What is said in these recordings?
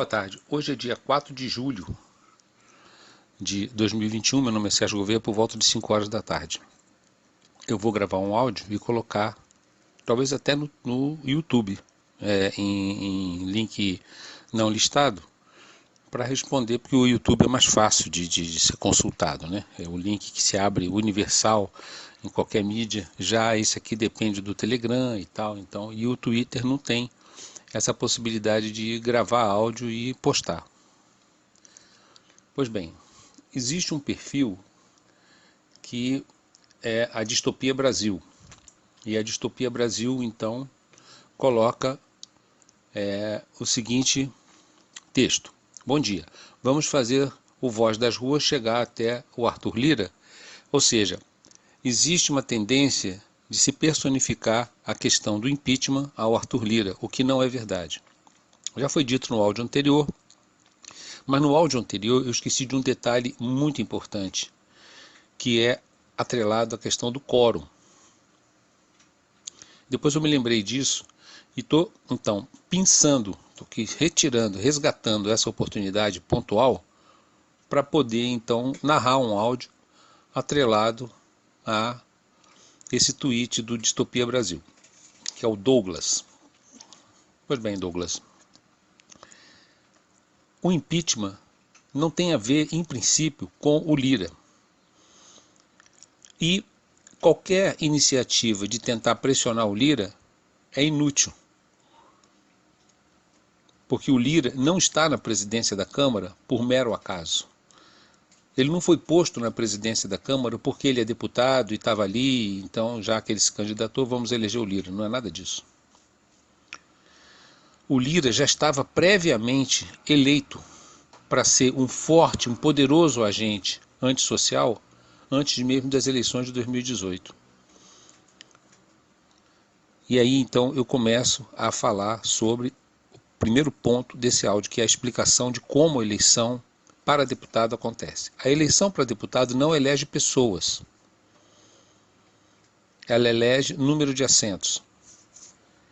Boa tarde. Hoje é dia 4 de julho de 2021. Meu nome é Sérgio Gouveia, por volta de 5 horas da tarde. Eu vou gravar um áudio e colocar, talvez até no YouTube, em link não listado, para responder, porque o YouTube é mais fácil de ser consultado, né? É o link que se abre universal em qualquer mídia. Já esse aqui depende do Telegram e tal, então, e o Twitter não tem essa possibilidade de gravar áudio e postar. Pois bem, existe um perfil que é a Distopia Brasil. E a Distopia Brasil, então, coloca o seguinte texto. Bom dia, vamos fazer o Voz das Ruas chegar até o Arthur Lira? Ou seja, existe uma tendência de se personificar a questão do impeachment ao Arthur Lira, o que não é verdade. Já foi dito no áudio anterior, mas no áudio anterior eu esqueci de um detalhe muito importante, que é atrelado à questão do quórum. Depois eu me lembrei disso e estou, então, pensando, estou aqui retirando, resgatando essa oportunidade pontual para poder, então, narrar um áudio atrelado a esse tweet do Distopia Brasil, que é o Douglas. Pois bem, Douglas, o impeachment não tem a ver, em princípio, com o Lira. E qualquer iniciativa de tentar pressionar o Lira é inútil. Porque o Lira não está na presidência da Câmara por mero acaso. Ele não foi posto na presidência da Câmara porque ele é deputado e estava ali, então já que ele se candidatou, vamos eleger o Lira. Não é nada disso. O Lira já estava previamente eleito para ser um forte, um poderoso agente antissocial antes mesmo das eleições de 2018. E aí então eu começo a falar sobre o primeiro ponto desse áudio, que é a explicação de como a eleição para deputado acontece. A eleição para deputado não elege pessoas, ela elege número de assentos,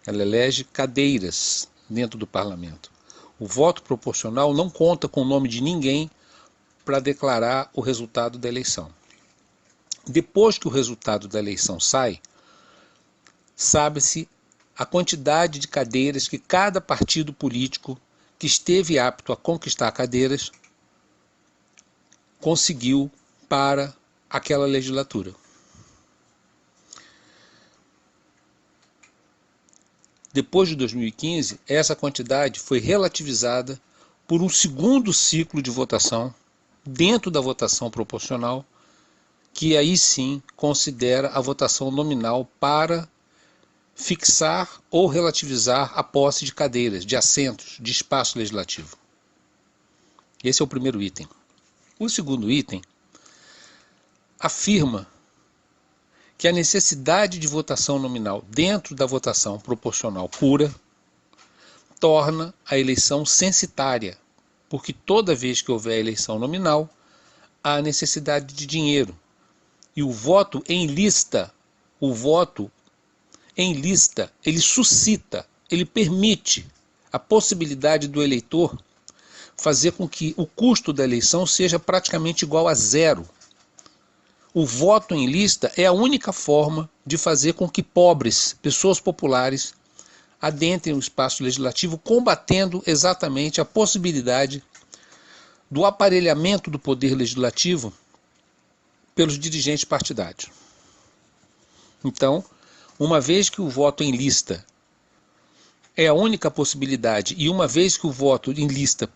ela elege cadeiras dentro do parlamento. O voto proporcional não conta com o nome de ninguém para declarar o resultado da eleição. Depois que o resultado da eleição sai, sabe-se a quantidade de cadeiras que cada partido político que esteve apto a conquistar cadeiras conseguiu para aquela legislatura. Depois de 2015, essa quantidade foi relativizada por um segundo ciclo de votação, dentro da votação proporcional, que aí sim considera a votação nominal para fixar ou relativizar a posse de cadeiras, de assentos, de espaço legislativo. Esse é o primeiro item. O segundo item afirma que a necessidade de votação nominal dentro da votação proporcional pura torna a eleição censitária, porque toda vez que houver eleição nominal, há necessidade de dinheiro. E o voto em lista, ele suscita, ele permite a possibilidade do eleitor fazer com que o custo da eleição seja praticamente igual a zero. O voto em lista é a única forma de fazer com que pobres, pessoas populares, adentrem o espaço legislativo, combatendo exatamente a possibilidade do aparelhamento do poder legislativo pelos dirigentes partidários. Então, uma vez que o voto em lista é a única possibilidade, e uma vez que o voto em lista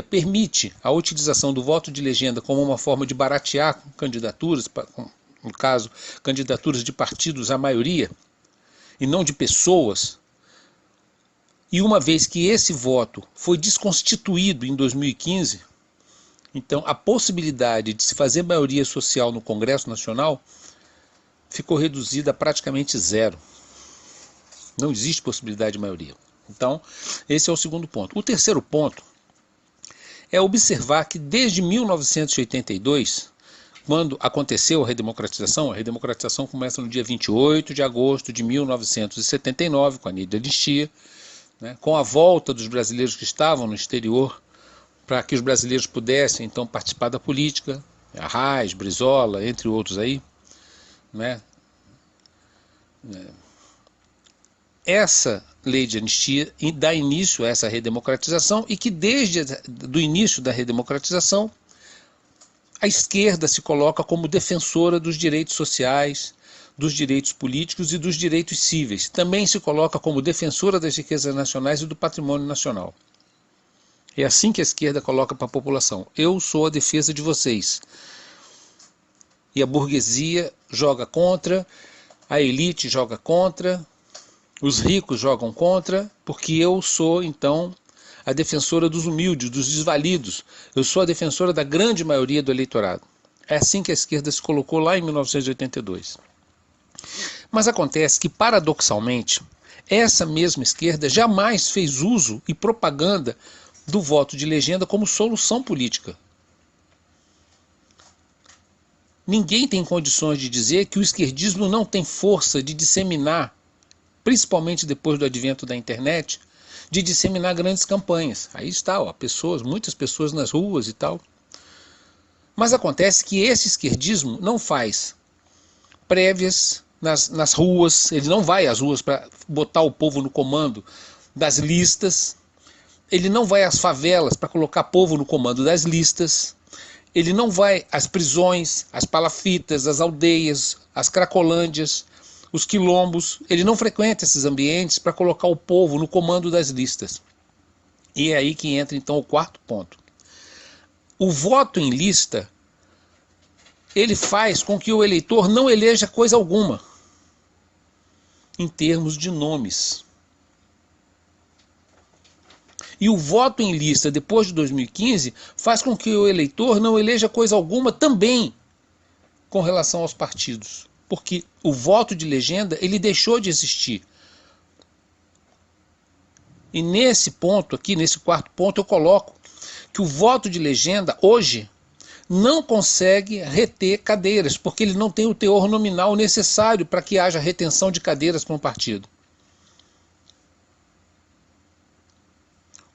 permite a utilização do voto de legenda como uma forma de baratear candidaturas, no caso, candidaturas de partidos à maioria, e não de pessoas, e uma vez que esse voto foi desconstituído em 2015, então a possibilidade de se fazer maioria social no Congresso Nacional ficou reduzida a praticamente zero. Não existe possibilidade de maioria. Então, esse é o segundo ponto. O terceiro ponto é observar que desde 1982, quando aconteceu a redemocratização começa no dia 28 de agosto de 1979, com a lei de anistia, né, com a volta dos brasileiros que estavam no exterior, para que os brasileiros pudessem então participar da política, Arraes, Brizola, entre outros aí, né? Essa lei de anistia dá início a essa redemocratização e que desde o início da redemocratização a esquerda se coloca como defensora dos direitos sociais, dos direitos políticos e dos direitos cíveis. Também se coloca como defensora das riquezas nacionais e do patrimônio nacional. É assim que a esquerda coloca para a população: eu sou a defesa de vocês. E a burguesia joga contra, a elite joga contra, os ricos jogam contra, porque eu sou, então, a defensora dos humildes, dos desvalidos. Eu sou a defensora da grande maioria do eleitorado. É assim que a esquerda se colocou lá em 1982. Mas acontece que, paradoxalmente, essa mesma esquerda jamais fez uso e propaganda do voto de legenda como solução política. Ninguém tem condições de dizer que o esquerdismo não tem força de disseminar, principalmente depois do advento da internet, de disseminar grandes campanhas. Aí está, ó, muitas pessoas nas ruas e tal. Mas acontece que esse esquerdismo não faz prévias nas ruas, ele não vai às ruas para botar o povo no comando das listas, ele não vai às favelas para colocar povo no comando das listas, ele não vai às prisões, às palafitas, às aldeias, às cracolândias, os quilombos, ele não frequenta esses ambientes para colocar o povo no comando das listas. E é aí que entra então o quarto ponto. O voto em lista, ele faz com que o eleitor não eleja coisa alguma, em termos de nomes. E o voto em lista depois de 2015 faz com que o eleitor não eleja coisa alguma também com relação aos partidos. Porque o voto de legenda, ele deixou de existir. E nesse ponto aqui, nesse quarto ponto, eu coloco que o voto de legenda hoje não consegue reter cadeiras, porque ele não tem o teor nominal necessário para que haja retenção de cadeiras para um partido.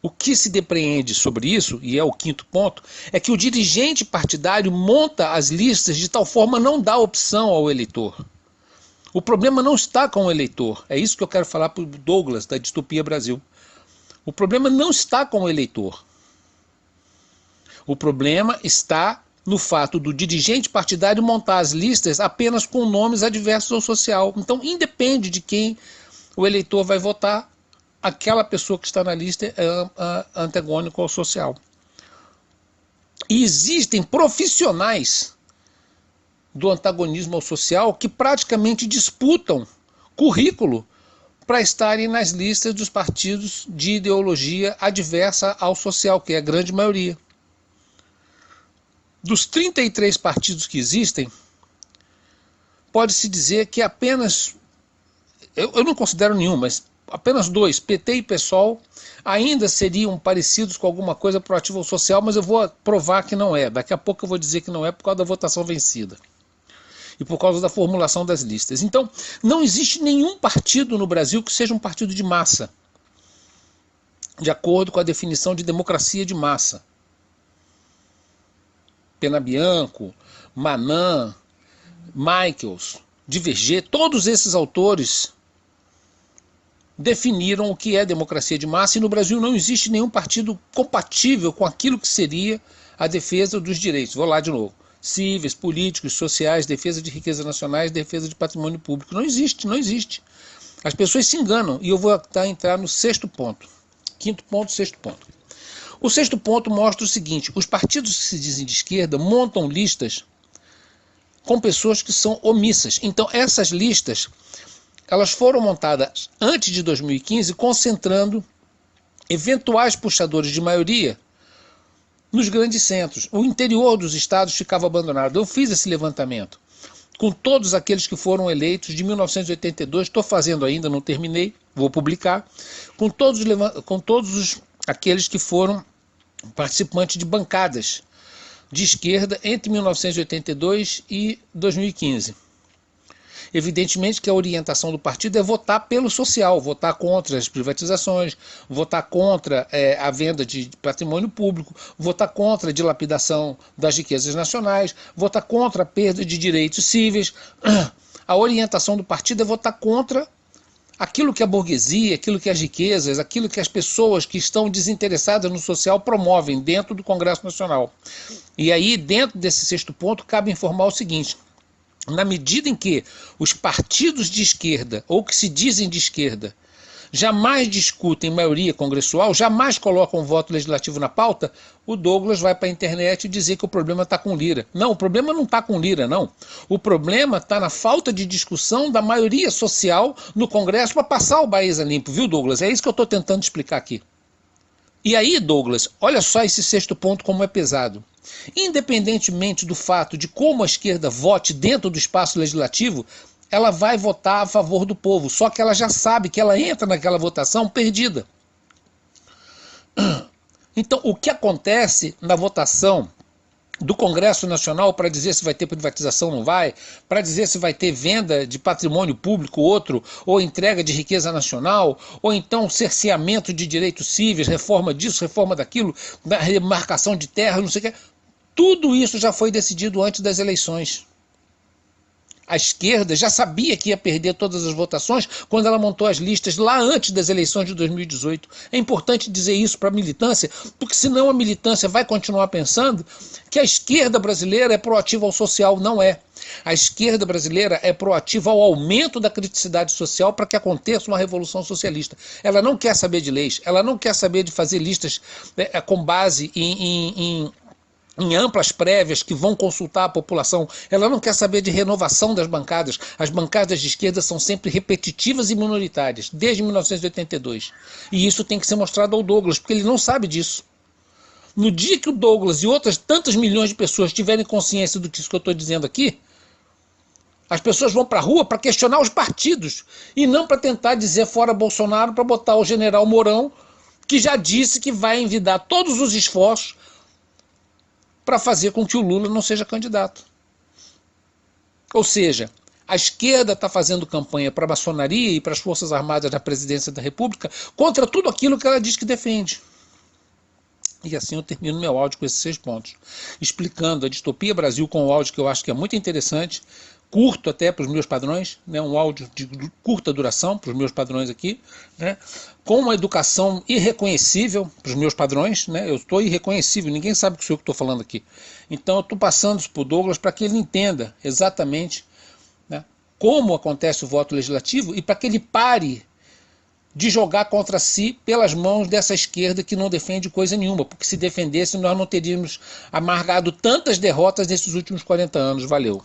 O que se depreende sobre isso, e é o quinto ponto, é que o dirigente partidário monta as listas de tal forma a não dar opção ao eleitor. O problema não está com o eleitor. É isso que eu quero falar para o Douglas, da Distopia Brasil. O problema não está com o eleitor. O problema está no fato do dirigente partidário montar as listas apenas com nomes adversos ao social. Então, independe de quem o eleitor vai votar, aquela pessoa que está na lista é antagônica ao social. E existem profissionais do antagonismo ao social que praticamente disputam currículo para estarem nas listas dos partidos de ideologia adversa ao social, que é a grande maioria. Dos 33 partidos que existem, pode-se dizer que apenas, eu não considero nenhum, mas apenas dois, PT e PSOL, ainda seriam parecidos com alguma coisa proativa ao social, mas eu vou provar que não é. Daqui a pouco eu vou dizer que não é por causa da votação vencida e por causa da formulação das listas. Então, não existe nenhum partido no Brasil que seja um partido de massa, de acordo com a definição de democracia de massa. Pena Bianco, Manan, Michels, Diverger, todos esses autores definiram o que é democracia de massa, e no Brasil não existe nenhum partido compatível com aquilo que seria a defesa dos direitos. Vou lá de novo. Cíveis, políticos, sociais, defesa de riquezas nacionais, defesa de patrimônio público. Não existe, não existe. As pessoas se enganam, e eu vou entrar no sexto ponto. Quinto ponto, sexto ponto. O sexto ponto mostra o seguinte: os partidos que se dizem de esquerda montam listas com pessoas que são omissas. Então essas listas, elas foram montadas antes de 2015, concentrando eventuais puxadores de maioria nos grandes centros. O interior dos estados ficava abandonado. Eu fiz esse levantamento com todos aqueles que foram eleitos de 1982, estou fazendo ainda, não terminei, vou publicar, com todos aqueles que foram participantes de bancadas de esquerda entre 1982 e 2015. Evidentemente que a orientação do partido é votar pelo social, votar contra as privatizações, votar contra a venda de patrimônio público, votar contra a dilapidação das riquezas nacionais, votar contra a perda de direitos cíveis. A orientação do partido é votar contra aquilo que a burguesia, aquilo que as riquezas, aquilo que as pessoas que estão desinteressadas no social promovem dentro do Congresso Nacional. E aí, dentro desse sexto ponto, cabe informar o seguinte: na medida em que os partidos de esquerda, ou que se dizem de esquerda, jamais discutem maioria congressual, jamais colocam voto legislativo na pauta, o Douglas vai para a internet dizer que o problema está com Lira. Não, o problema não está com Lira, não. O problema está na falta de discussão da maioria social no Congresso para passar o país a limpo, viu, Douglas? É isso que eu estou tentando explicar aqui. E aí, Douglas, olha só esse sexto ponto como é pesado. Independentemente do fato de como a esquerda vote dentro do espaço legislativo, ela vai votar a favor do povo, só que ela já sabe que ela entra naquela votação perdida. Então, o que acontece na votação do Congresso Nacional para dizer se vai ter privatização ou não vai, para dizer se vai ter venda de patrimônio público outro, ou entrega de riqueza nacional, ou então cerceamento de direitos cíveis, reforma disso, reforma daquilo, remarcação de terra, não sei o que, tudo isso já foi decidido antes das eleições. A esquerda já sabia que ia perder todas as votações quando ela montou as listas lá antes das eleições de 2018. É importante dizer isso para a militância, porque senão a militância vai continuar pensando que a esquerda brasileira é proativa ao social. Não é. A esquerda brasileira é proativa ao aumento da criticidade social para que aconteça uma revolução socialista. Ela não quer saber de leis, ela não quer saber de fazer listas com base em amplas prévias que vão consultar a população. Ela não quer saber de renovação das bancadas. As bancadas de esquerda são sempre repetitivas e minoritárias, desde 1982. E isso tem que ser mostrado ao Douglas, porque ele não sabe disso. No dia que o Douglas e outras tantas milhões de pessoas tiverem consciência do que eu estou dizendo aqui, as pessoas vão para a rua para questionar os partidos, e não para tentar dizer fora Bolsonaro, para botar o general Mourão, que já disse que vai envidar todos os esforços para fazer com que o Lula não seja candidato. Ou seja, a esquerda está fazendo campanha para a maçonaria e para as Forças Armadas da Presidência da República contra tudo aquilo que ela diz que defende. E assim eu termino meu áudio com esses 6 pontos, explicando a Distopia Brasil com um áudio que eu acho que é muito interessante, curto até para os meus padrões, né, um áudio de curta duração para os meus padrões aqui, né, com uma educação irreconhecível para os meus padrões, né, eu estou irreconhecível, ninguém sabe que sou eu que estou falando aqui. Então eu estou passando isso para o Douglas para que ele entenda exatamente, né, como acontece o voto legislativo e para que ele pare de jogar contra si pelas mãos dessa esquerda que não defende coisa nenhuma, porque se defendesse nós não teríamos amargado tantas derrotas nesses últimos 40 anos. Valeu.